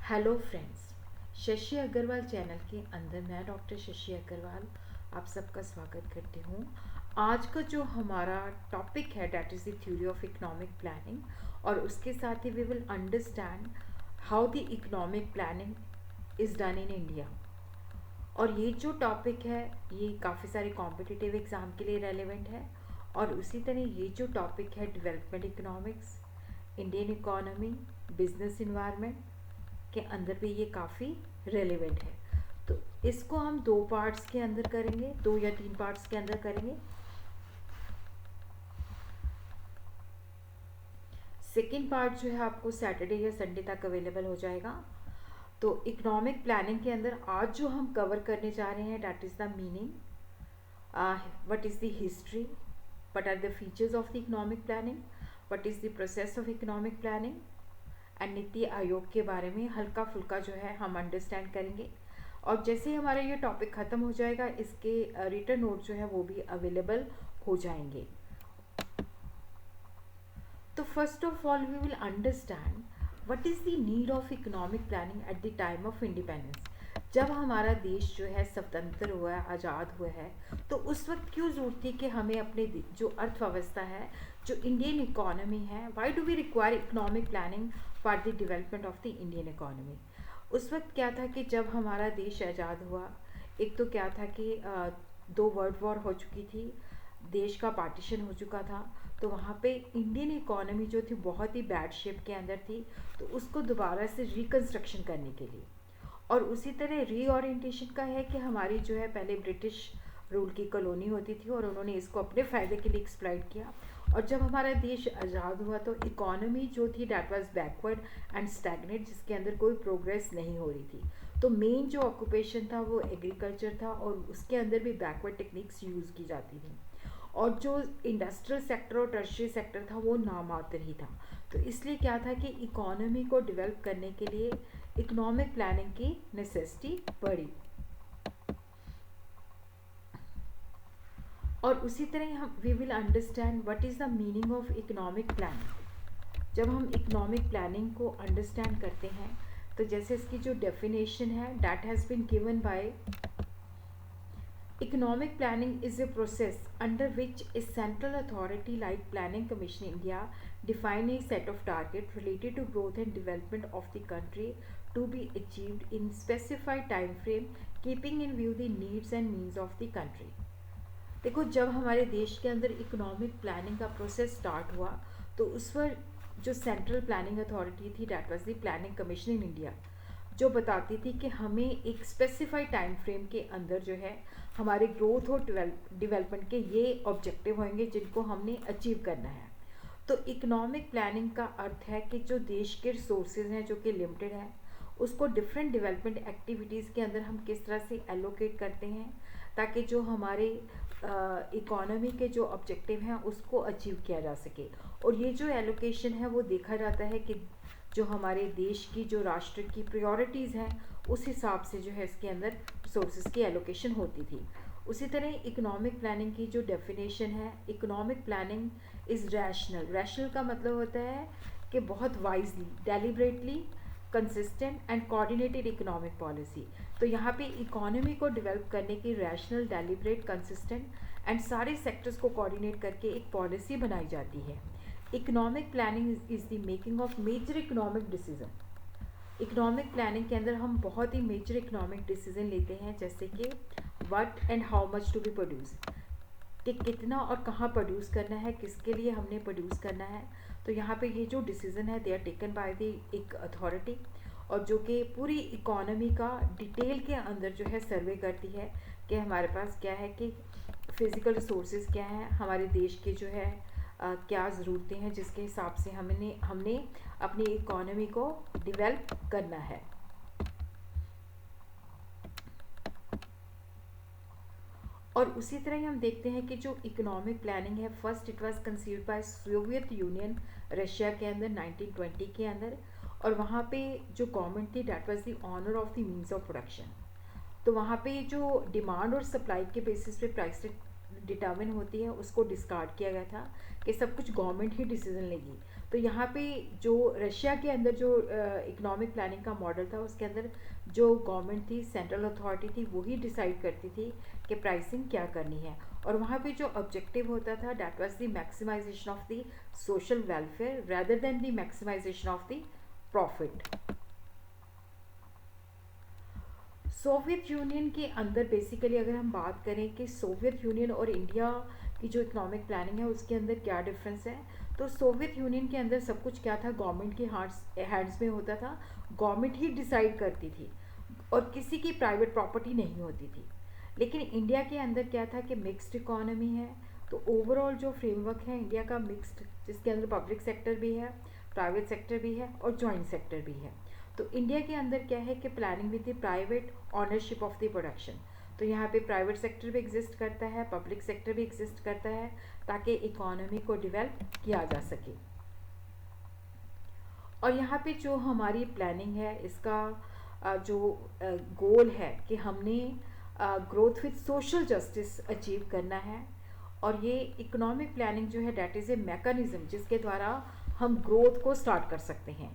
Hello friends, Shashi Agarwal channel के अंदर मैं डॉक्टर शशि अग्रवाल आप सबका स्वागत करती हूँ। आज का जो हमारा टॉपिक है that is the theory of economic planning, और उसके साथ ही we will understand how the economic planning is done in India. और ये जो टॉपिक है ये काफ़ी सारे कॉम्पिटिटिव एग्ज़ाम के लिए रेलिवेंट है। और उसी तरह ये जो टॉपिक है development economics, Indian economy, business environment के अंदर भी ये काफ़ी रेलेवेंट है। तो इसको हम दो पार्ट्स के अंदर करेंगे, 2 या 3 पार्ट्स के अंदर करेंगे। सेकेंड पार्ट जो है आपको सैटरडे या संडे तक अवेलेबल हो जाएगा। तो इकोनॉमिक प्लानिंग के अंदर आज जो हम कवर करने जा रहे हैं that is the meaning, what is the history, what are the features of the economic planning, what is the process of economic planning and NITI Aayog के बारे में हल्का फुल्का जो है हम अंडरस्टैंड करेंगे। और जैसे ही हमारा ये टॉपिक ख़त्म हो जाएगा इसके रिटन नोट जो है वो भी अवेलेबल हो जाएंगे। तो first of all we will understand what is the need of economic planning at the time of independence. जब हमारा देश जो है स्वतंत्र हुआ है, आज़ाद हुआ है, तो उस वक्त क्यों ज़रूरत थी कि हमें अपने जो अर्थव्यवस्था है, जो इंडियन इकोनॉमी है, why do we require economic planning for the development of the Indian economy. उस वक्त क्या था कि जब हमारा देश आज़ाद हुआ, एक तो क्या था कि 2 वर्ल्ड वॉर हो चुकी थी, देश का पार्टीशन हो चुका था, तो वहाँ पे इंडियन इकोनॉमी जो थी बहुत ही बैड शेप के अंदर थी। तो उसको दोबारा से रिकन्स्ट्रक्शन करने के लिए, और उसी तरह रीओरिएंटेशन का है कि हमारी जो है पहले ब्रिटिश रूल की कॉलोनी होती थी और उन्होंने इसको अपने फ़ायदे के लिए एक्सप्लॉइट किया। और जब हमारा देश आज़ाद हुआ तो इकोनॉमी जो थी that was backward and stagnate, जिसके अंदर कोई प्रोग्रेस नहीं हो रही थी। तो मेन जो ऑक्यूपेशन था वो एग्रीकल्चर था, और उसके अंदर भी बैकवर्ड टेक्निक्स यूज़ की जाती थी। और जो इंडस्ट्रियल सेक्टर और टर्शियरी सेक्टर था वो नामात्र ही था। तो इसलिए क्या था कि इकोनॉमी को डेवलप करने के लिए इकोनॉमिक प्लानिंग की नेसेसिटी पड़ी। और उसी तरह हम we will understand what is the meaning of economic planning. जब हम इकोनॉमिक प्लानिंग को अंडरस्टैंड करते हैं तो जैसे इसकी जो डेफिनेशन है that has been given by economic planning is a process under which a central authority like Planning Commission India define a set of targets related to growth and development of the country to be achieved in specified time frame, keeping in view the needs and means of the country. देखो, जब हमारे देश के अंदर economic planning का process start हुआ तो उस पर जो सेंट्रल प्लानिंग अथॉरिटी थी that was the planning commission in India, जो बताती थी कि हमें एक स्पेसिफाइड टाइम फ्रेम के अंदर जो है हमारे ग्रोथ और डेवलपमेंट के ये ऑब्जेक्टिव होंगे जिनको हमने अचीव करना है। तो इकोनॉमिक प्लानिंग का अर्थ है कि जो देश के रिसोर्सेज हैं जो कि लिमिटेड हैं, उसको डिफरेंट डेवलपमेंट एक्टिविटीज़ के अंदर हम किस तरह से एलोकेट करते हैं ताकि जो हमारे इकोनॉमी के जो ऑब्जेक्टिव हैं उसको अचीव किया जा सके। और ये जो एलोकेशन है वो देखा जाता है कि जो हमारे देश की जो राष्ट्र की प्रायोरिटीज़ हैं उस हिसाब से जो है इसके अंदर रिसोर्सेज की एलोकेशन होती थी। उसी तरह इकोनॉमिक प्लानिंग की जो डेफिनेशन है, economic planning is rational. Rational का मतलब होता है कि बहुत wisely, deliberately, consistent and coordinated economic policy. तो यहाँ पे इकोनॉमी को डेवलप करने की रैशनल, डेलिबरेट, कंसिस्टेंट एंड सारे सेक्टर्स को कोऑर्डिनेट करके एक पॉलिसी बनाई जाती है। Economic planning is the making of major economic decision. Economic planning के अंदर हम बहुत ही मेजर इकोनॉमिक डिसीजन लेते हैं, जैसे कि what and how much to be produce, कि कितना और कहाँ प्रोड्यूस करना है, किसके लिए हमने प्रोड्यूस करना है। तो यहाँ पे ये जो डिसीजन है they are taken by the एक अथॉरिटी, और जो कि पूरी इकोनॉमी का डिटेल के अंदर जो है सर्वे करती है कि हमारे पास क्या है, कि फिज़िकल रिसोर्सेज क्या हैं, हमारे देश के जो है क्या ज़रूरतें हैं, जिसके हिसाब से हमने अपनी इकोनॉमी को डेवलप करना है। और उसी तरह ही हम देखते हैं कि जो इकोनॉमिक प्लानिंग है, first it was conceived bye Soviet union, Russia के अंदर 1920 के अंदर। और वहाँ पे जो गवर्नमेंट थी that was the owner of the means of production. तो वहाँ पे जो डिमांड और सप्लाई के बेसिस पे प्राइस डिटर्मिन होती है उसको डिस्कार्ड किया गया था कि सब कुछ गवर्नमेंट ही डिसीजन लेगी। तो यहाँ पे जो रशिया के अंदर जो इकोनॉमिक प्लानिंग का मॉडल था, उसके अंदर जो गवर्नमेंट थी, सेंट्रल अथॉरिटी थी, वही डिसाइड करती थी कि प्राइसिंग क्या करनी है। और वहाँ पे जो ऑब्जेक्टिव होता था, that was the maximization of the social welfare rather than the maximization of the profit. Soviet Union के अंदर बेसिकली अगर हम बात करें कि सोवियत यूनियन और इंडिया की जो इकोनॉमिक प्लानिंग है उसके अंदर क्या डिफरेंस है, तो सोवियत यूनियन के अंदर सब कुछ क्या था, गवर्नमेंट के हैंड्स में होता था, गवर्नमेंट ही डिसाइड करती थी और किसी की प्राइवेट प्रॉपर्टी नहीं होती थी। लेकिन इंडिया के अंदर क्या था कि मिक्स्ड इकोनॉमी है, तो ओवरऑल जो फ्रेमवर्क है इंडिया का मिक्स्ड, जिसके अंदर पब्लिक सेक्टर भी है, प्राइवेट सेक्टर भी है और जॉइंट सेक्टर भी है। तो इंडिया के अंदर क्या है कि planning with the private ownership of the production, तो यहाँ पे प्राइवेट सेक्टर भी एग्जिस्ट करता है, पब्लिक सेक्टर भी एग्जिस्ट करता है, ताकि इकोनॉमी को डेवलप किया जा सके। और यहाँ पे जो हमारी प्लानिंग है, इसका जो गोल है कि हमने growth with social justice achieve करना है। और ये इकोनॉमिक प्लानिंग जो है दैट इज़ ए मैकेनिज्म जिसके द्वारा हम ग्रोथ को स्टार्ट कर सकते हैं।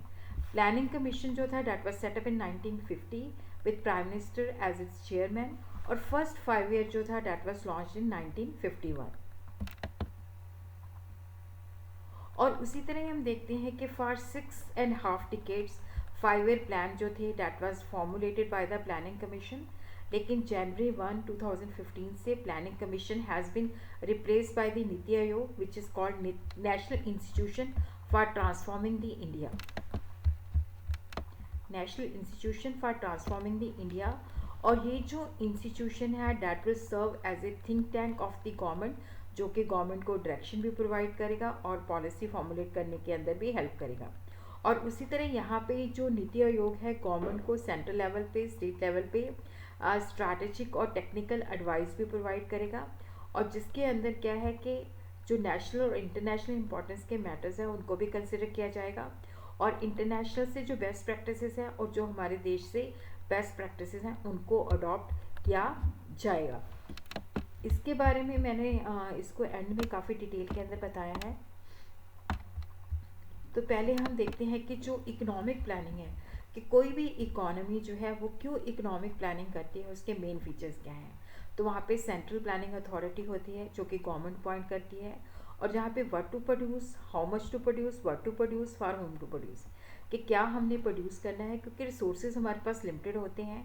प्लानिंग कमीशन जो था that was set up in 1950 with prime minister as its chairman, और फर्स्ट 5 ईयर जो था दैट वाज लॉन्च्ड इन 1951। और उसी तरह हम देखते हैं कि फॉर 6.5 डिकेड्स 5 ईयर प्लान जो थे that was formulated by the planning commission, लेकिन जनवरी 1 2015 से planning commission has been replaced by the NITI Aayog which is called national institution for transforming the India, national institution for transforming the India. और ये जो institution है that will serve as a think tank of the government, जो कि government को direction भी provide करेगा और पॉलिसी फॉर्मुलेट करने के अंदर भी हेल्प करेगा। और उसी तरह यहाँ पे जो नीति आयोग है गवर्नमेंट को सेंट्रल लेवल पे, स्टेट लेवल पे स्ट्रैटेजिक और टेक्निकल एडवाइस भी प्रोवाइड करेगा, और जिसके अंदर क्या है कि जो नेशनल और इंटरनेशनल इंपॉर्टेंस के मैटर्स हैं उनको भी कंसिडर किया जाएगा, और इंटरनेशनल से जो बेस्ट प्रैक्टिसेस हैं और जो हमारे देश से बेस्ट प्रैक्टिसेस हैं उनको अडॉप्ट किया जाएगा। इसके बारे में मैंने इसको एंड में काफ़ी डिटेल के अंदर बताया है। तो पहले हम देखते हैं कि जो इकोनॉमिक प्लानिंग है, कि कोई भी इकोनॉमी जो है वो क्यों इकोनॉमिक प्लानिंग करती है, उसके मेन फीचर्स क्या हैं। तो वहाँ पे सेंट्रल प्लानिंग अथॉरिटी होती है जो कि गवर्नमेंट अपॉइंट करती है, और जहाँ पे what to produce, how much to produce, what to produce, for whom to produce, कि क्या हमने प्रोड्यूस करना है, क्योंकि रिसोर्सेज हमारे पास लिमिटेड होते हैं,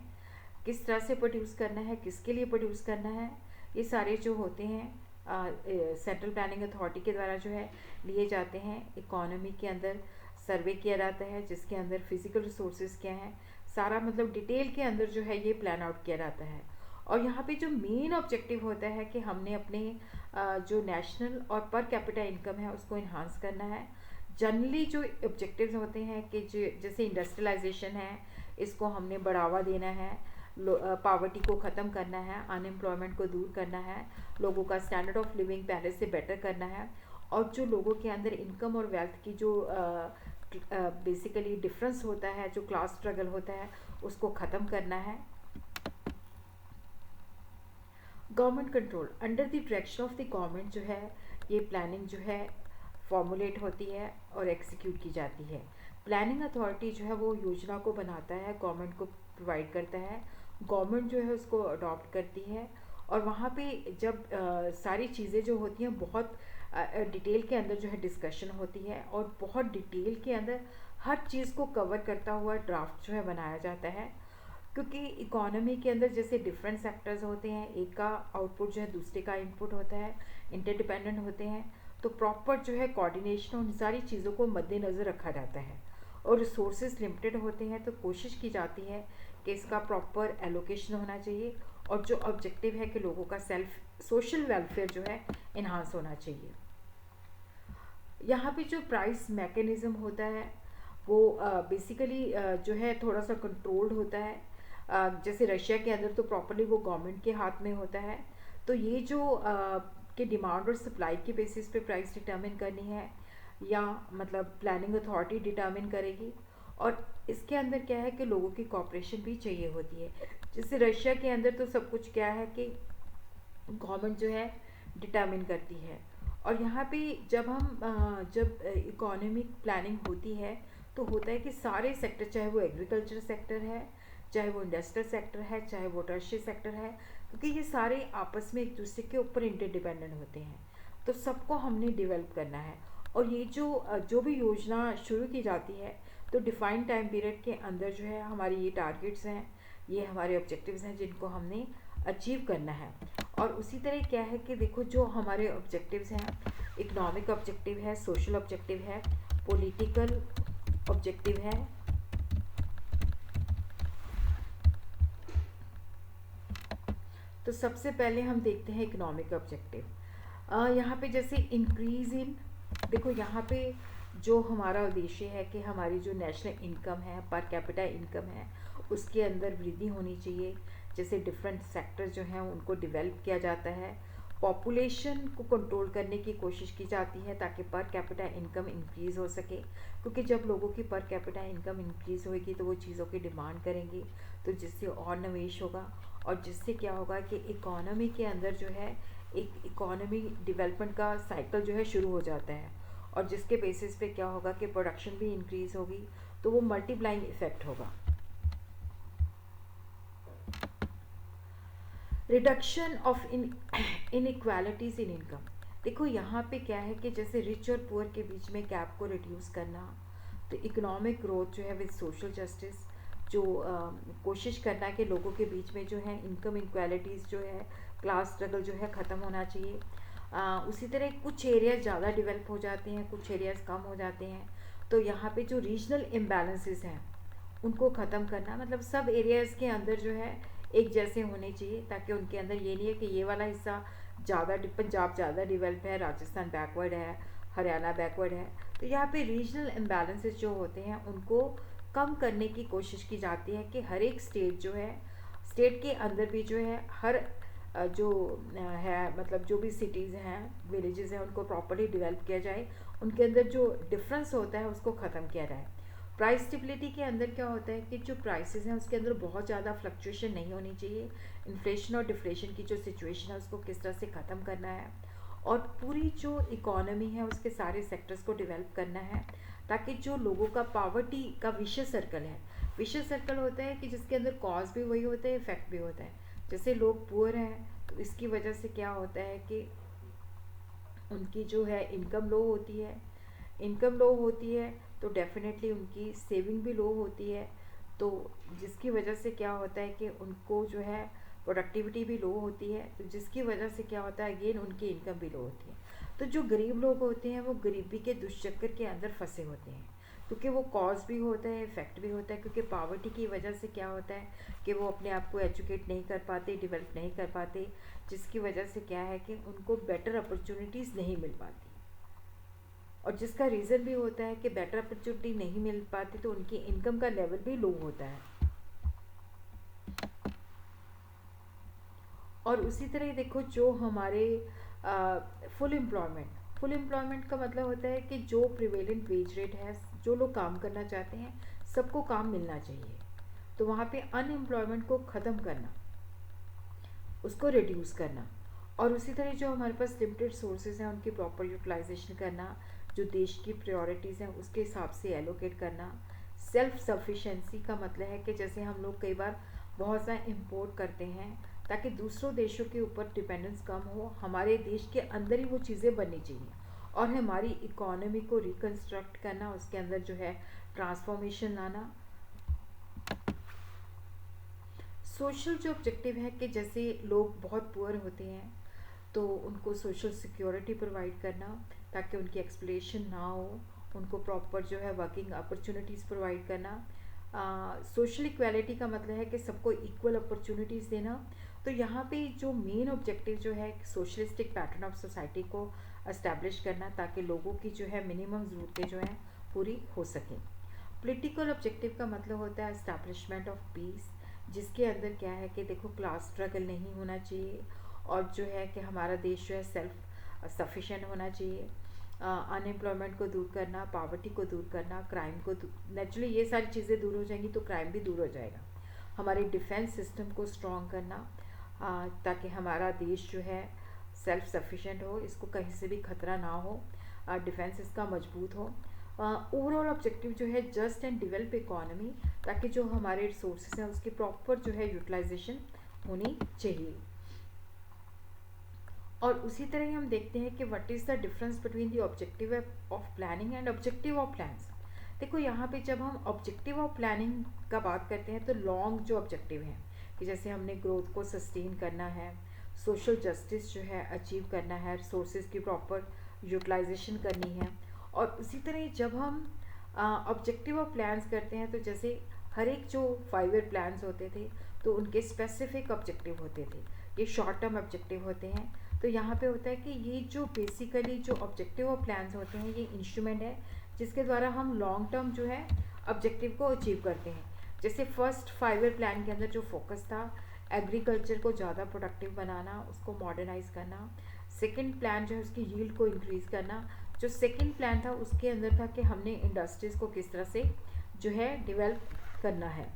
किस तरह से प्रोड्यूस करना है, किसके लिए प्रोड्यूस करना है, ये सारे जो होते हैं सेंट्रल प्लानिंग अथॉरिटी के द्वारा जो है लिए जाते हैं। इकोनॉमी के अंदर सर्वे किया जाता है जिसके अंदर फिजिकल रिसोर्सेज क्या हैं, सारा मतलब डिटेल के अंदर जो है ये प्लान आउट किया जाता है। और यहाँ पे जो मेन ऑब्जेक्टिव होता है कि हमने अपने जो नेशनल और पर कैपिटा इनकम है उसको इन्हांस करना है। जनरली जो ऑब्जेक्टिव्स होते हैं कि जैसे इंडस्ट्रियलाइजेशन है, इसको हमने बढ़ावा देना है, पावर्टी को ख़त्म करना है, अनएम्प्लॉयमेंट को दूर करना है, लोगों का स्टैंडर्ड ऑफ लिविंग पहले से बेटर करना है, और जो लोगों के अंदर इनकम और वेल्थ की जो बेसिकली डिफरेंस होता है, जो क्लास स्ट्रगल होता है, उसको ख़त्म करना है। Government control, under the direction of the government जो है ये प्लानिंग जो है फॉर्मुलेट होती है और एग्जीक्यूट की जाती है। प्लानिंग अथॉरिटी जो है वो योजना को बनाता है, गवर्नमेंट को प्रोवाइड करता है, गवर्नमेंट जो है उसको अडॉप्ट करती है, और वहाँ पे जब सारी चीज़ें जो होती हैं बहुत डिटेल के अंदर जो है डिस्कशन होती है, और बहुत डिटेल के अंदर हर चीज़ को कवर करता हुआ ड्राफ्ट जो है बनाया जाता है। क्योंकि इकोनॉमी के अंदर जैसे डिफरेंट सेक्टर्स होते हैं, एक का आउटपुट जो है दूसरे का इनपुट होता है, इंटरडिपेंडेंट होते हैं, तो प्रॉपर जो है कोऑर्डिनेशन उन सारी चीज़ों को मद्देनज़र रखा जाता है। और रिसोर्सेज लिमिटेड होते हैं तो कोशिश की जाती है कि इसका प्रॉपर एलोकेशन होना चाहिए, और जो ऑब्जेक्टिव है कि लोगों का सेल्फ सोशल वेलफेयर जो है इन्हांस होना चाहिए। यहाँ पे जो प्राइस मैकेनिज़्म होता है वो बेसिकली जो है थोड़ा सा कंट्रोल्ड होता है। जैसे रशिया के अंदर तो प्रॉपरली वो गवर्नमेंट के हाथ में होता है, तो ये जो कि डिमांड और सप्लाई के बेसिस पे प्राइस डिटर्मिन करनी है, या मतलब प्लानिंग अथॉरिटी डिटर्मिन करेगी। और इसके अंदर क्या है कि लोगों की कॉपरेशन भी चाहिए होती है। जैसे रशिया के अंदर तो सब कुछ क्या है कि गवर्नमेंट जो है डिटर्मिन करती है, और यहाँ पे जब इकोनॉमिक प्लानिंग होती है तो होता है कि सारे सेक्टर, चाहे वो एग्रीकल्चर सेक्टर है, चाहे वो इंडस्ट्रियल सेक्टर है, चाहे वो टर्शियरी सेक्टर है, क्योंकि ये सारे आपस में एक दूसरे के ऊपर इंटरडिपेंडेंट होते हैं, तो सबको हमने डेवलप करना है। और ये जो भी योजना शुरू की जाती है तो डिफाइंड टाइम पीरियड के अंदर जो है हमारी ये टारगेट्स हैं, ये हमारे ऑब्जेक्टिव्स हैं जिनको हमने अचीव करना है। और उसी तरह क्या है कि देखो जो हमारे ऑब्जेक्टिव्स हैं, इकोनॉमिक ऑब्जेक्टिव है, सोशल ऑब्जेक्टिव है, पॉलिटिकल ऑब्जेक्टिव है, तो सबसे पहले हम देखते हैं इकोनॉमिक ऑब्जेक्टिव। यहाँ पे जैसे इंक्रीज इन, देखो यहाँ पे जो हमारा उद्देश्य है कि हमारी जो नेशनल इनकम है, पर कैपिटा इनकम है, उसके अंदर वृद्धि होनी चाहिए। जैसे डिफरेंट सेक्टर जो हैं उनको डेवलप किया जाता है, पॉपुलेशन को कंट्रोल करने की कोशिश की जाती है ताकि पर कैपिटा इनकम इंक्रीज़ हो सके, क्योंकि जब लोगों की पर कैपिटा इनकम इंक्रीज़ होगी तो वो चीज़ों की डिमांड करेंगे, तो जिससे और निवेश होगा, और जिससे क्या होगा कि इकोनॉमी के अंदर जो है एक इकोनॉमी डेवलपमेंट का साइकिल जो है शुरू हो जाता है, और जिसके बेसिस पे क्या होगा कि प्रोडक्शन भी इंक्रीज़ होगी, तो वो मल्टीप्लाइंग इफेक्ट होगा। Reduction of inequalities in income, देखो यहाँ पे क्या है कि जैसे रिच और पुअर के बीच में गैप को रिड्यूस करना, तो इकोनॉमिक ग्रोथ जो है विद सोशल जस्टिस, जो कोशिश करना कि लोगों के बीच में जो है इनकम इनक्वालिटीज़ जो है, क्लास स्ट्रगल जो है ख़त्म होना चाहिए। उसी तरह कुछ एरियाज ज़्यादा डेवलप हो जाते हैं, कुछ एरियाज कम हो जाते हैं, तो यहाँ पे जो रीजनल इम्बैलेंसेस हैं उनको ख़त्म करना, मतलब सब एरियाज़ के अंदर जो है एक जैसे होने चाहिए, ताकि उनके अंदर ये नहीं है कि ये वाला हिस्सा ज़्यादा, पंजाब ज़्यादा डेवलप है, राजस्थान बैकवर्ड है, हरियाणा बैकवर्ड है। तो यहाँ पे रीजनल इम्बैलेंसेस जो होते हैं उनको कम करने की कोशिश की जाती है कि हर एक स्टेट जो है, स्टेट के अंदर भी जो है हर जो है, मतलब जो भी सिटीज़ हैं, विलेजेस हैं, उनको प्रॉपरली डेवलप किया जाए, उनके अंदर जो डिफरेंस होता है उसको ख़त्म किया जाए। प्राइस स्टेबिलिटी के अंदर क्या होता है कि जो प्राइसेस हैं उसके अंदर बहुत ज़्यादा फ्लक्चुएशन नहीं होनी चाहिए। इन्फ्लेशन और डिफ्लेशन की जो सिचुएशन है उसको किस तरह से ख़त्म करना है, और पूरी जो इकोनॉमी है उसके सारे सेक्टर्स को डेवलप करना है, ताकि जो लोगों का पावर्टी का विशेष सर्कल है, विशेष सर्कल होता है कि जिसके अंदर कॉज भी वही होता है, इफेक्ट भी होता है। जैसे लोग पुअर हैं तो इसकी वजह से क्या होता है कि उनकी जो है इनकम लो होती है, इनकम लो होती है तो डेफिनेटली उनकी सेविंग भी लो होती है, तो जिसकी वजह से क्या होता है कि उनको जो है प्रोडक्टिविटी भी लो होती है, तो जिसकी वजह से क्या होता है अगेन उनकी इनकम भी लो होती है। तो जो गरीब लोग होते हैं वो गरीबी के दुष्चक्र के अंदर फंसे होते हैं, क्योंकि वो कॉज भी होता है, इफेक्ट भी होता है, क्योंकि पावर्टी की वजह से क्या होता है कि वो अपने आप को एजुकेट नहीं कर पाते, डेवलप नहीं कर पाते, जिसकी वजह से क्या है कि उनको बेटर अपॉर्चुनिटीज़ नहीं मिल पाती, और जिसका रीज़न भी होता है कि बेटर अपॉर्चुनिटी नहीं मिल पाती तो उनकी इनकम का लेवल भी लो होता है। और उसी तरह देखो जो हमारे फुल एम्प्लॉयमेंट का मतलब होता है कि जो प्रिवेलेंट वेज रेट है, जो लोग काम करना चाहते हैं सबको काम मिलना चाहिए, तो वहाँ पे अनएम्प्लॉयमेंट को ख़त्म करना, उसको रिड्यूस करना। और उसी तरह जो हमारे पास लिमिटेड सोर्सेज हैं उनकी प्रॉपर यूटिलाइजेशन करना, जो देश की प्रायोरिटीज़ हैं उसके हिसाब से एलोकेट करना। सेल्फ सफिशेंसी का मतलब है कि जैसे हम लोग कई बार बहुत सा इम्पोर्ट करते हैं ताकि दूसरों देशों के ऊपर डिपेंडेंस कम हो, हमारे देश के अंदर ही वो चीज़ें बननी चाहिए, और हमारी इकोनॉमी को रिकन्स्ट्रक्ट करना, उसके अंदर जो है ट्रांसफॉर्मेशन लाना। सोशल जो ऑब्जेक्टिव है कि जैसे लोग बहुत पुअर होते हैं तो उनको सोशल सिक्योरिटी प्रोवाइड करना ताकि उनकी एक्सप्लेशन ना हो, उनको प्रॉपर जो है वर्किंग अपॉर्चुनिटीज़ प्रोवाइड करना। सोशल इक्वालिटी का मतलब है कि सबको इक्वल अपॉर्चुनिटीज़ देना। तो यहाँ पे जो मेन ऑब्जेक्टिव जो है सोशलिस्टिक पैटर्न ऑफ सोसाइटी को इस्टेब्लिश करना ताकि लोगों की जो है मिनिमम ज़रूरतें जो हैं पूरी हो सकें। पॉलिटिकल ऑब्जेक्टिव का मतलब होता है इस्टेब्लिशमेंट ऑफ पीस, जिसके अंदर क्या है कि देखो क्लास स्ट्रगल नहीं होना चाहिए, और जो है कि हमारा देश जो है सेल्फ सफिशेंट होना चाहिए। अनएम्प्लॉयमेंट को दूर करना, पावर्टी को दूर करना, क्राइम को नेचुरली ये सारी चीज़ें दूर हो जाएंगी तो क्राइम भी दूर हो जाएगा। हमारे डिफेंस सिस्टम को स्ट्रॉन्ग करना ताकि हमारा देश जो है सेल्फ सफिशिएंट हो, इसको कहीं से भी खतरा ना हो, डिफेंस इसका मजबूत हो। ओवरऑल ऑब्जेक्टिव जो है जस्ट एंड डेवलप इकोनॉमी, ताकि जो हमारे रिसोर्सेज हैं उसकी प्रॉपर जो है यूटिलाइजेशन होनी चाहिए। और उसी तरह ही हम देखते हैं कि what is the difference between the objective of planning and objective of plans. देखो यहाँ पे जब हम ऑब्जेक्टिव ऑफ प्लानिंग का बात करते हैं तो लॉन्ग जो ऑब्जेक्टिव हैं कि जैसे हमने ग्रोथ को सस्टेन करना है, सोशल जस्टिस जो है अचीव करना है, रिसोर्सेज की प्रॉपर यूटिलाइजेशन करनी है। और उसी तरह जब हम ऑब्जेक्टिव ऑफ प्लान्स करते हैं तो जैसे हर एक जो 5 ईयर प्लान्स होते थे तो उनके स्पेसिफिक ऑब्जेक्टिव होते थे, ये शॉर्ट टर्म ऑब्जेक्टिव होते हैं। तो यहाँ पे होता है कि ये जो बेसिकली जो ऑब्जेक्टिव ऑफ प्लान्स होते हैं ये इंस्ट्रूमेंट है जिसके द्वारा हम लॉन्ग टर्म जो है ऑब्जेक्टिव को अचीव करते हैं। जैसे फर्स्ट 5 ईयर प्लान के अंदर जो फोकस था एग्रीकल्चर को ज़्यादा प्रोडक्टिव बनाना, उसको मॉडर्नाइज करना। सेकंड प्लान जो है उसकी यील्ड को इंक्रीज़ करना। जो सेकंड प्लान था उसके अंदर था कि हमने इंडस्ट्रीज़ को किस तरह से जो है डेवलप करना है।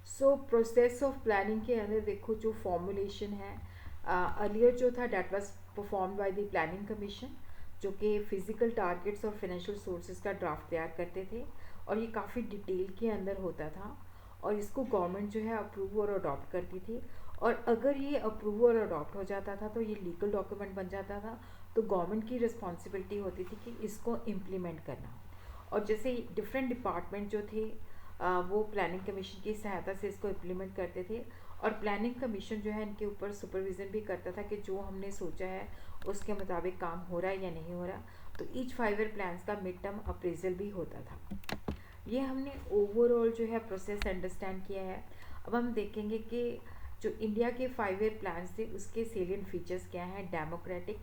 सो प्रोसेस ऑफ प्लानिंग के अंदर देखो जो फॉर्मुलेशन है, अर्लियर जो था that was perform by the planning commission, जो कि फिजिकल टारगेट्स और फाइनेंशियल सोर्सेज का ड्राफ्ट तैयार करते थे और ये काफ़ी डिटेल के अंदर होता था और इसको गवर्नमेंट जो है अप्रूव और अडॉप्ट करती थी। और अगर ये अप्रूव और अडॉप्ट हो जाता था तो ये लीगल डॉक्यूमेंट बन जाता था, तो गवर्नमेंट की रिस्पॉन्सिबिलिटी होती थी कि इसको इम्प्लीमेंट करना। और जैसे डिफरेंट डिपार्टमेंट जो थे वो प्लानिंग कमीशन की सहायता से इसको इम्प्लीमेंट करते थे। और प्लानिंग कमीशन जो है इनके ऊपर सुपरविज़न भी करता था कि जो हमने सोचा है उसके मुताबिक काम हो रहा है या नहीं हो रहा। तो ईच 5 ईयर प्लान्स का मिड टर्म अप्रेजल भी होता था। ये हमने ओवरऑल जो है प्रोसेस अंडरस्टैंड किया है। अब हम देखेंगे कि जो इंडिया के 5 ईयर प्लान्स थे उसके सेलियंट फीचर्स क्या हैं। डेमोक्रेटिक,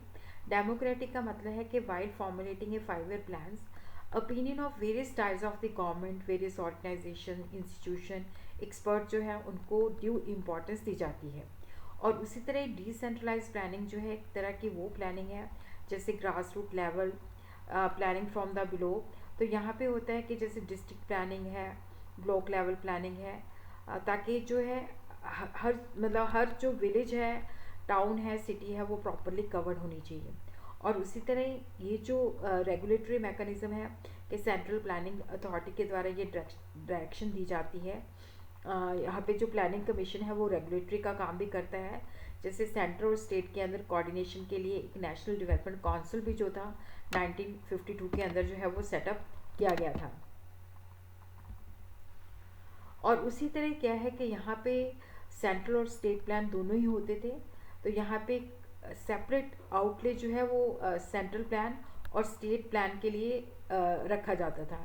डेमोक्रेटिक का मतलब है कि while formulating A 5 year plans opinion of various types of the government, various organization, institution, expert जो है उनको ड्यू इम्पोर्टेंस दी जाती है। और उसी तरह डिसेंट्रलाइज प्लानिंग जो है एक तरह की वो प्लानिंग है जैसे grass root level planning from the below. तो यहाँ पे होता है कि जैसे डिस्ट्रिक्ट प्लानिंग है, ब्लॉक लेवल प्लानिंग है, ताकि जो है हर मतलब हर जो विलेज है, टाउन है, सिटी है वो प्रॉपरली कवर्ड होनी चाहिए। और उसी तरह ये जो रेगुलेटरी मैकेनिज्म है कि सेंट्रल प्लानिंग अथॉरिटी के द्वारा ये डायरेक्शन दी जाती है। यहाँ पे जो प्लानिंग कमीशन है वो रेगुलेटरी का काम भी करता है। जैसे सेंटर और स्टेट के अंदर कोऑर्डिनेशन के लिए एक नेशनल डेवलपमेंट काउंसिल भी जो था 1952 के अंदर जो है वो सेटअप किया गया था। और उसी तरह क्या है कि यहाँ पे सेंट्रल और स्टेट प्लान दोनों ही होते थे। तो यहाँ पे सेपरेट आउटले जो है वो सेंट्रल प्लान और स्टेट प्लान के लिए रखा जाता था।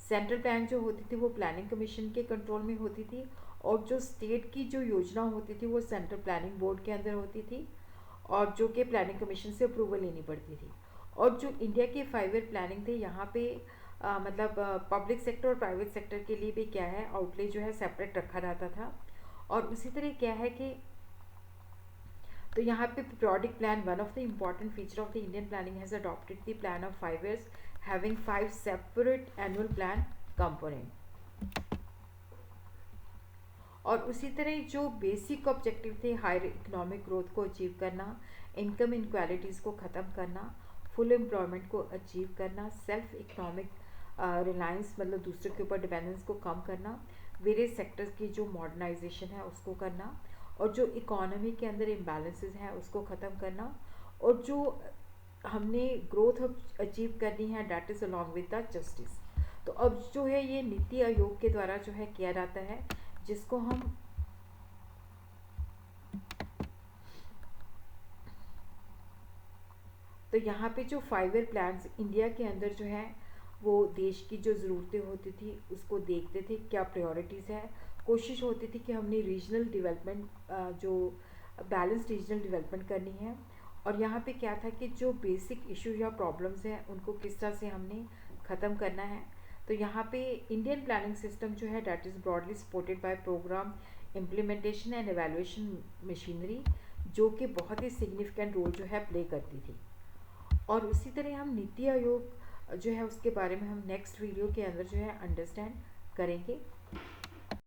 सेंट्रल प्लान जो होती थी वो प्लानिंग कमीशन के कंट्रोल में होती थी और जो स्टेट की जो योजना होती थी वो सेंट्रल प्लानिंग बोर्ड के अंदर होती थी और जो कि प्लानिंग कमीशन से अप्रूवल लेनी पड़ती थी। और जो इंडिया के 5 ईयर प्लानिंग थे यहाँ पे मतलब पब्लिक सेक्टर और प्राइवेट सेक्टर के लिए भी क्या है आउटले जो है सेपरेट रखा जाता था। और उसी तरह क्या है कि तो यहाँ पे periodic plan, one of the important feature of the Indian planning has adopted the plan of 5 years having 5 separate annual plan component. और उसी तरह जो बेसिक ऑब्जेक्टिव थे हायर इकोनॉमिक ग्रोथ को अचीव करना, इनकम इनक्वालिटीज़ को ख़त्म करना, फुल एम्प्लॉयमेंट को अचीव करना, सेल्फ इकोनॉमिक रिलायंस मतलब दूसरे के ऊपर डिपेंडेंस को कम करना, वेरियस सेक्टर्स की जो मॉडर्नाइजेशन है उसको करना, और जो इकोनॉमी के अंदर इम्बैलेंसेस हैं उसको ख़त्म करना, और जो हमने ग्रोथ अचीव करनी है that is along with the justice. तो अब जो है ये नीति आयोग के द्वारा जो है किया जाता है, जिसको हम तो यहाँ पे जो 5 ईयर प्लान्स इंडिया के अंदर जो है वो देश की जो ज़रूरतें होती थी उसको देखते थे, क्या प्रायोरिटीज़ है। कोशिश होती थी कि हमने रीजनल डेवलपमेंट जो बैलेंस रीजनल डेवलपमेंट करनी है। और यहाँ पे क्या था कि जो बेसिक इशू या प्रॉब्लम्स हैं उनको किस तरह से हमने ख़त्म करना है। तो यहाँ पे इंडियन प्लानिंग सिस्टम जो है that is broadly supported by program implementation and evaluation machinery, जो कि बहुत ही सिग्निफिकेंट रोल जो है प्ले करती थी। और उसी तरह हम नीति आयोग जो है उसके बारे में हम नेक्स्ट वीडियो के अंदर जो है अंडरस्टैंड करेंगे।